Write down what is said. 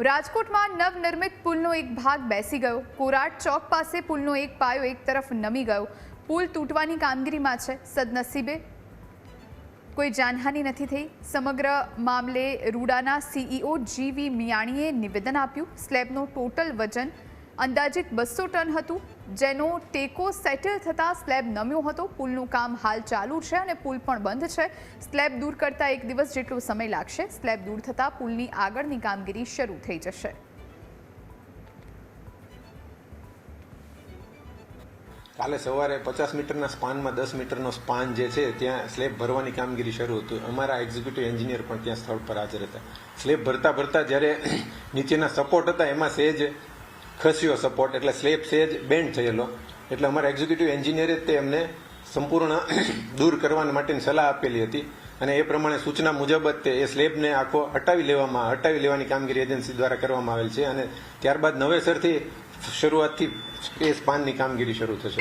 રાજકોટમાં નવનિર્મિત પુલનો એક ભાગ બેસી ગયો। કોરાટ ચોક પાસે પુલનો એક પાયો એક તરફ નમી ગયો। પુલ તૂટવાની કામગીરીમાં છે। સદનસીબે કોઈ જાનહાનિ નથી થઈ। સમગ્ર મામલે રૂડાના સીઈઓ જીવી મિયાણીએ નિવેદન આપ્યું। સ્લેબનો ટોટલ વજન અંદાજિત 200 ટન હતું, જેનો ટેકો સેટલ થતાં સ્લેબ નમ્યો હતો। પુલનું કામ હાલ ચાલુ છે અને પુલ પણ બંધ છે। સ્લેબ દૂર કરતા 1 દિવસ જેટલો સમય લાગશે। સ્લેબ દૂર થતાં પુલની આગળની કામગીરી શરૂ થઈ જશે। કાલે સવારે 50 મીટરના સ્પાનમાં 10 મીટરનો સ્પાન જે છે ત્યાં સ્લેબ ભરવાની કામગીરી શરૂ હતી। અમારા એક્ઝિક્યુટિવ એન્જિનિયર પણ ત્યાં સ્થળ પર હાજર હતા। સ્લેબ ભરતા જ્યારે નીચેના સપોર્ટ હતા એમાં સહેજ ખસ્યો સપોર્ટ, એટલે સ્લેબ સહેજ બેન્ડ થયેલો, એટલે અમારા એક્ઝિક્યુટિવ એન્જિનિયરે તે એમને સંપૂર્ણ દૂર કરવા માટેની સલાહ આપેલી હતી અને એ પ્રમાણે સૂચના મુજબ જ એ સ્લેબને આખો હટાવી લેવાની કામગીરી એજન્સી દ્વારા કરવામાં આવેલ છે અને ત્યારબાદ નવેસરથી શરૂઆતથી એ સ્પાનની કામગીરી શરૂ થશે।